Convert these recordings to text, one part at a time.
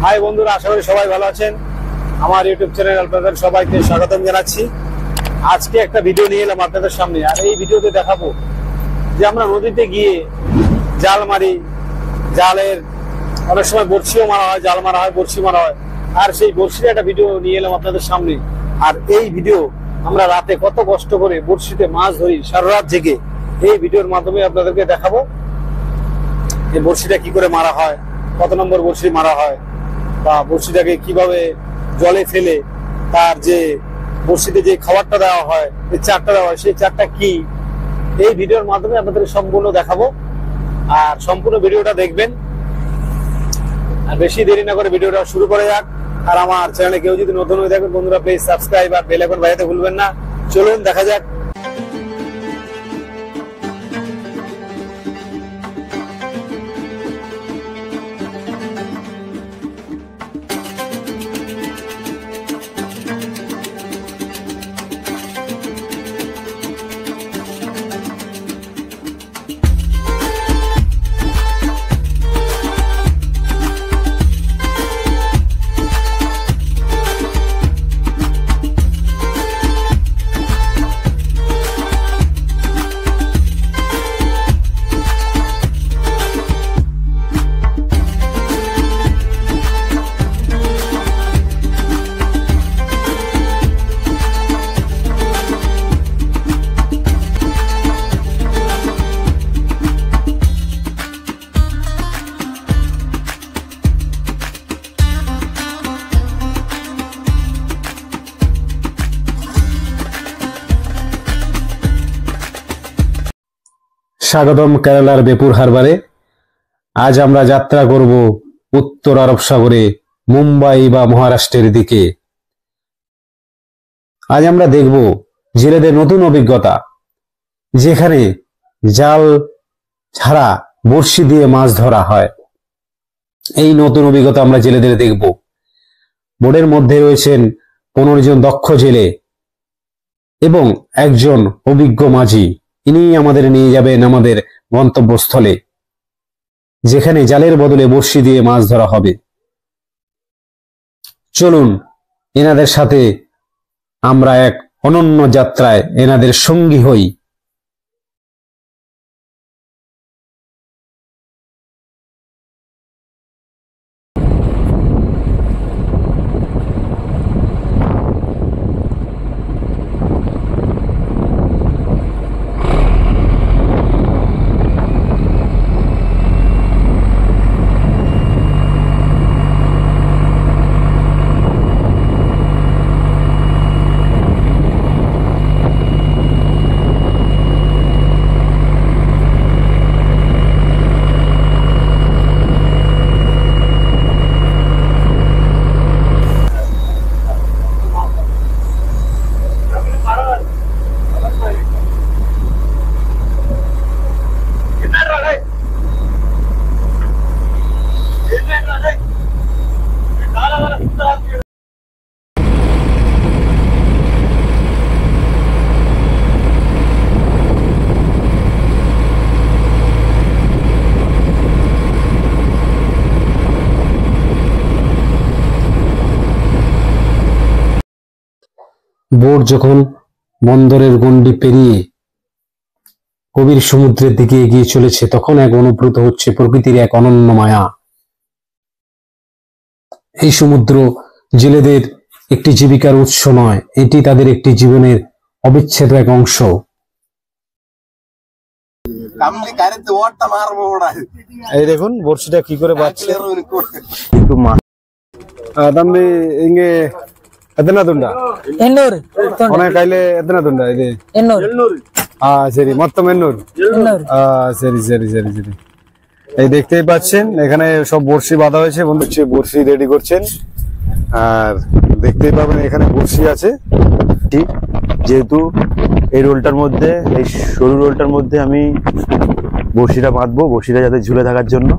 High বন্ধুরা, আশা করি সবাই ভালো আছেন। আমার ইউটিউব চ্যানেল আপনাদের সবাইকে স্বাগতম জানাচ্ছি। আজকে একটা ভিডিও নিয়ে এলাম আপনাদের সামনে। আর এই ভিডিওতে দেখাবো যে আমরা নদীতে গিয়ে জাল মারি, জালের অনেক সময় বড়শিও মারা হয়, জাল মারা হয়, বড়শি মারা হয়। আর সেই বড়শির একটা ভিডিও নিয়ে এলাম আপনাদের সামনে। আর এই ভিডিও আমরা রাতে কত কষ্ট করে বড়শিতে মাছ ধরি সারা রাত জেগে, এই ভিডিওর মাধ্যমে আপনাদেরকে দেখাবো এই বড়শিটা কি করে মারা হয়, কত নম্বর বড়শি মারা হয়, বা বড়শিটাকে কিভাবে জলে ফেলে তার যে বড়শিতে যে খাবারটা দেওয়া হয়, এই চারটা দেওয়া হয়, সেই চারটা কি, এই ভিডিওর মাধ্যমে আপনাদের সম্পূর্ণ দেখাবো। আর সম্পূর্ণ ভিডিওটা দেখবেন। আর বেশি দেরি না করে ভিডিওটা শুরু করে যাক। আর আমার চ্যানেলে কেউ যদি নতুন হয়ে থাকেন বন্ধুরা, প্লিজ সাবস্ক্রাইব আর বেল আইকন বাজাতে ভুলবেন না। চলুন দেখা যাক। স্বাগতম কেরালার বেপুর হারবারে। আজ আমরা যাত্রা করব উত্তর আরব সাগরে, মুম্বাই বা মহারাষ্ট্রের দিকে। আজ আমরা দেখব জেলেদের নতুন অভিজ্ঞতা, যেখানে জাল ছাড়া বড়শি দিয়ে মাছ ধরা হয়। এই নতুন অভিজ্ঞতা আমরা জেলেদের দেখব। বোর্ডের মধ্যে রয়েছেন 15 জন দক্ষ জেলে এবং একজন অভিজ্ঞ মাঝি। ইনি আমাদের নিয়ে যাবেন আমাদের গন্তব্যস্থলে, যেখানে জালের বদলে বড়শি দিয়ে মাছ ধরা হবে। চলুন এনাদের সাথে আমরা এক অনন্য যাত্রায় এনাদের সঙ্গী হই। বোট যখন বন্দরের গণ্ডি পেরিয়ে গভীর সমুদ্রের দিকে এগিয়ে চলেছে, তখন এক অনুভূত হচ্ছে প্রকৃতির এক অনন্য মায়া। এই সমুদ্র জেলেদের একটি জীবিকার উৎস নয়, এটি তাদের একটি জীবনের অবিচ্ছেদ্য এক অংশ। এই দেখুন বড়শিটা কি করে বাজছে। എത്തനാത്തുണ്ടാ ഓണെ കയ്യില് എത്തനാത്തുണ്ടാ ഇത് ആ ശരി মত্তম 800 ശരി ശരി ശരി ശരി এই দেখতেই পাচ্ছেন এখানে সব বড়শি বাঁধা হয়েছে। বন্ধু বড়শি রেডি করছেন, আর দেখতেই পাবেন এখানে বড়শি আছে। যেহেতু এই রোলটার মধ্যে, এই সরু রোলটার মধ্যে আমি বড়শিটা বাঁধবো, বড়শিটা যাতে ঝুলে থাকার জন্য,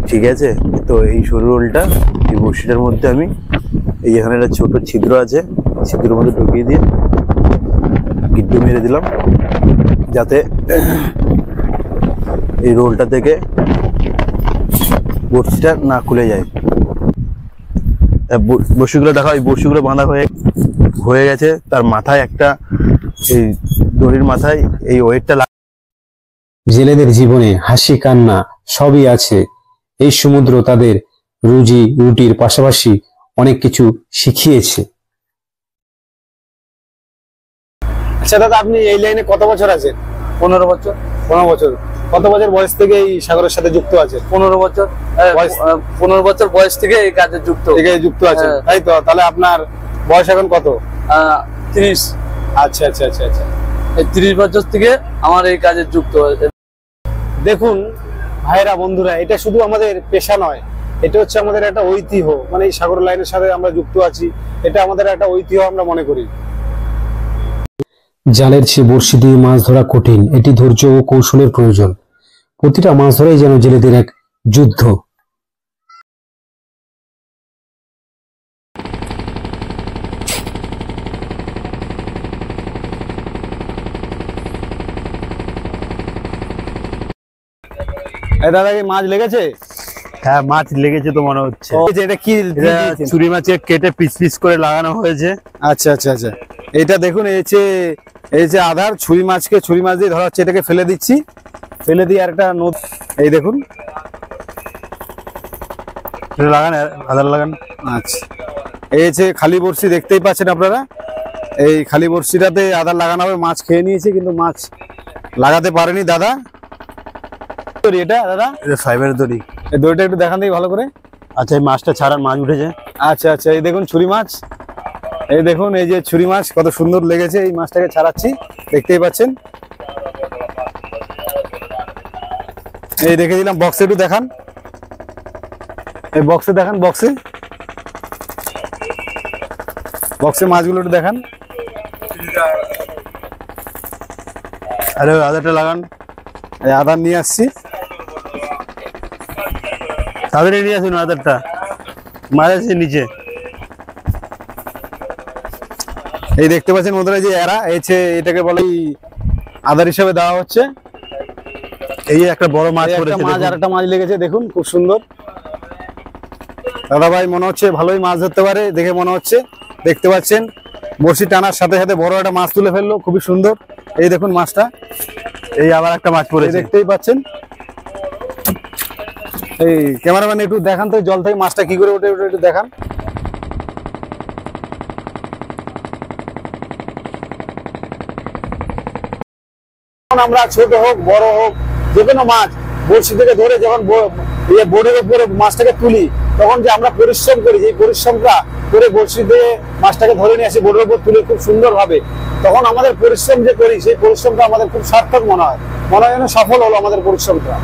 ঠিক আছে। তো এই সরু রোলটা এই বড়শিটার মধ্যে আমি এই এখানে একটা ছোট ছিদ্র আছে, ছিদ্রের মধ্যে ঢুকিয়ে দিয়ে গিড্ডু মেরে দিলাম, যাতে এই রোলটা থেকে বড়শিটা না খুলে যায়। বড়শিগুলো দেখো, এই বড়শিগুলো বাঁধা হয়ে গেছে। তার মাথায় একটা, এই দড়ির মাথায় এই ওয়েটটা। জেলেদের জীবনে হাসি কান্না সবই আছে। এই সমুদ্র তাদের রুজি রুটির পাশাপাশি অনেক কিছু শিখিয়েছে। আচ্ছা দাদা, আপনি এই লাইনে কত বছর আছেন? 15 বছর। 15 বছর। কত বছর বয়স থেকে এই সাগরের সাথে যুক্ত আছেন? 15 বছর। 15 বছর বয়স থেকে এই কাজে যুক্ত আছেন, তাই তো? তাহলে আপনার বয়স এখন কত? 30। আচ্ছা আচ্ছা আচ্ছা আচ্ছা। এই 30 বছর থেকে আমার এই কাজে যুক্ত হয়েছে। দেখুন ভাইরা, বন্ধুরা, এটা শুধু আমাদের পেশা নয়, এটা হচ্ছে আমাদের একটা ঐতিহ্য। মানে এই সাগর লাইনের সাথে আমরা যুক্ত আছি, এটা আমাদের একটা ঐতিহ্য আমরা মনে করি। জালের চেয়ে বড়শি দিয়ে মাছ ধরা কঠিন, এটি ধৈর্য ও কৌশলের প্রয়োজন। প্রতিটা মাছ ধরাই যেন জেলেদের এক যুদ্ধ। দাদা, এই মাছ লেগেছে? হ্যাঁ, মাছ লেগেছে তো মনে হচ্ছে। এটা কি? ছুরি মাছে কেটে পিস পিস করে লাগানো হয়েছে। আচ্ছা আচ্ছা আচ্ছা। এটা দেখুন, এই যে আধার ছুরি মাছ দিয়ে ধরা হচ্ছে। এটাকে ফেলে দিচ্ছি, ফেলে দিয়ে আর একটা এই দেখুন লাগান, আধার লাগান। আচ্ছা, এই যে খালি বড়শি দেখতেই পাচ্ছেন আপনারা। এই খালি বড়শিটাতে আধার লাগানো হবে। মাছ খেয়ে নিয়েছে কিন্তু মাছ লাগাতে পারেনি দাদা। এটা দাদা ফাইবারের দড়ি। এই দড়িটা একটু দেখান দিই ভালো করে। আচ্ছা, এই মাছটা ছাড়ার, মাছ উঠেছে। আচ্ছা আচ্ছা, এই দেখুন ছুরি মাছ। এই দেখুন, এই যে ছুরি মাছ কত সুন্দর লেগেছে। এই মাছটাকে ছাড়াচ্ছি, দেখতেই পাচ্ছেন। এই রেখে দিলাম। বক্সে একটু দেখান, এই বক্সে দেখান, বক্সে মাছগুলো একটু দেখান। আরে আধারটা লাগান। এই আধার নিয়ে আসছি, তাদের নিয়ে আসুন আধারটা। মাছ আছে নিচে। এই দেখতে পাচ্ছেন বন্ধুরা, যে এটাকে বলে আধার হিসাবে দেওয়া হচ্ছে। এই একটা বড় মাছ পড়েছে, আর একটা মাছ লেগেছে, দেখুন খুব সুন্দর। দাদা ভাই মনে হচ্ছে ভালোই মাছ ধরতে পারে, দেখে মনে হচ্ছে। দেখতে পাচ্ছেন বড়শি টানার সাথে সাথে বড় একটা মাছ তুলে ফেললো, খুবই সুন্দর। এই দেখুন মাছটা, এই আবার একটা মাছ পড়েছে, দেখতেই পাচ্ছেন। এই ক্যামেরাম্যান একটু দেখান তো জল থেকে মাছটা কি করে ওঠে, একটু দেখান। আমরা ছোট হোক বড় হোক যে কোনো মাছ বড়শি থেকে ধরে যখন বোর্ডের উপরে মাছটাকে তুলি, তখন যে আমরা পরিশ্রম করি, যে পরিশ্রমটা করে বড়শি দিয়ে মাছটাকে ধরে নিয়ে আসি বোর্ডের উপর তুলে খুব সুন্দর ভাবে, তখন আমাদের পরিশ্রম যে করি সেই পরিশ্রমটা আমাদের খুব সার্থক মনে হয় যেন সফল হলো আমাদের পরিশ্রমটা।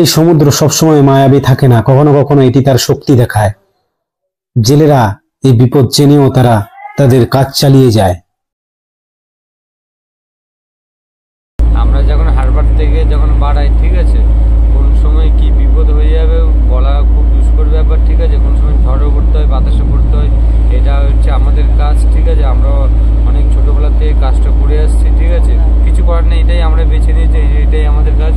এই সমুদ্র সবসময় মায়াবী থাকে না, কখনো কখনো এটি তার শক্তি দেখায়। জেলেরা এই বিপদ জেনেও তারা তাদের কাজ চালিয়ে যায়। আমরা যখন হারবার থেকে যখন বাড়াই, ঠিক আছে, কোন সময় কি বিপদ হয়ে যাবে বলা খুব দুষ্কর ব্যাপার, ঠিক আছে। কোন সময় ঝড়ও পড়তে হয়, বাতাসও পড়তে হয়, এটা হচ্ছে আমাদের কাজ, ঠিক আছে। আমরা অনেক ছোটবেলা থেকে কাজটা করে আসছি, ঠিক আছে। কিছু করার নেই, এটাই আমরা বেছে নিয়েছি, এটাই আমাদের কাজ।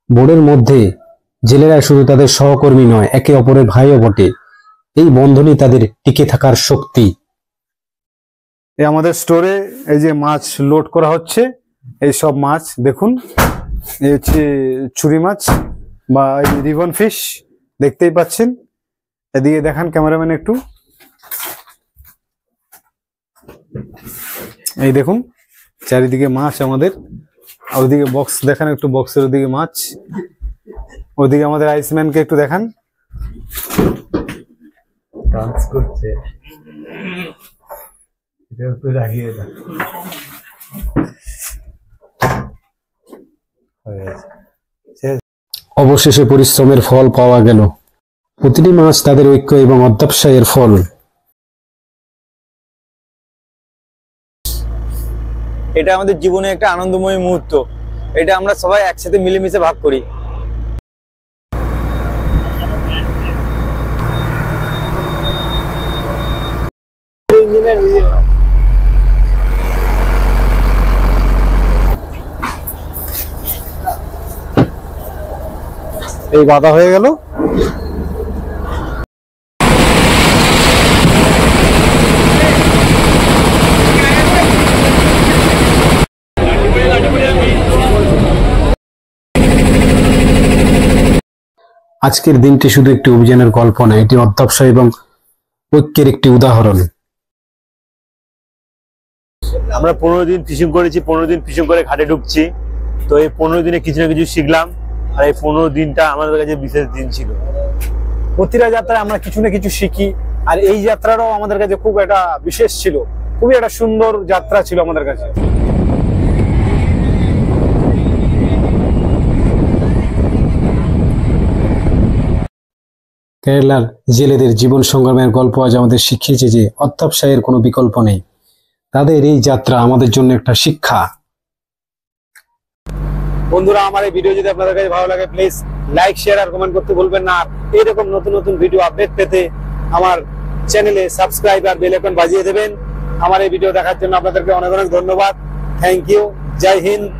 বোর্ডের মধ্যে জেলেরা শুধু তাদের সহকর্মী নয়, একে অপরের ভাইও বটে। এই বন্ধনই তাদের টিকে থাকার শক্তি। এই আমাদের স্টোরে এই যে মাছ লোড করা হচ্ছে, এই সব মাছ দেখুন, এই হচ্ছে ছুরি মাছ বা রিবন ফিশ, দেখতেই পাচ্ছেন। এদিকে দেখান ক্যামেরাম্যান একটু, এই দেখুন চারিদিকে মাছ আমাদের। আর ওদিকে বক্স দেখান একটু, বক্সের ওদিকে মাছ, ওদিকে আমাদের আইসম্যানকে একটু দেখান, ডান্স করছে। অবশেষে পরিশ্রমের ফল পাওয়া গেল। প্রতিটি মাছ তাদের ঐক্য এবং অধ্যবসায়ের ফল। এটা আমাদের জীবনে একটা আনন্দময় মুহূর্ত, এটা আমরা সবাই একসাথে মিলেমিশে ভাগ করি। এই বাধা হয়ে গেল। আজকের দিনটি শুধু একটি অভিযানের গল্প না, এটি অধ্যবসায় এবং ঐক্যের একটি উদাহরণ। আমরা 15 দিন ফিশিং করেছি, 15 দিন ফিশিং করে ঘাটে ঢুকছি। তো এই 15 দিনে কিছু না কিছু শিখলাম, আর এই 15 দিনটা আমাদের কাছে বিশেষ দিন ছিল। প্রতিটা যাত্রায় আমরা কিছু না কিছু শিখি, আর এই যাত্রাটাও আমাদের কাছে খুব একটা বিশেষ ছিল, খুবই একটা সুন্দর যাত্রা ছিল আমাদের কাছে। কেরালার জেলেদের জীবন সংগ্রামের গল্প আজ আমাদের শিখিয়েছে যে অধ্যবসায়ের কোনো বিকল্প নেই। তাদের এই যাত্রা আমাদের জন্য একটা শিক্ষা। বন্ধুরা, আমার এই ভিডিও যদি আপনাদের কাছে ভালো লাগে, প্লিজ লাইক, শেয়ার আর কমেন্ট করতে ভুলবেন না। আর এরকম নতুন নতুন ভিডিও আপডেট পেতে আমার চ্যানেলে সাবস্ক্রাইব আর বেল আইকন বাজিয়ে দেবেন। আমার এই ভিডিও দেখার জন্য আপনাদেরকে অনেক অনেক ধন্যবাদ। Thank you. জয় হিন্দ।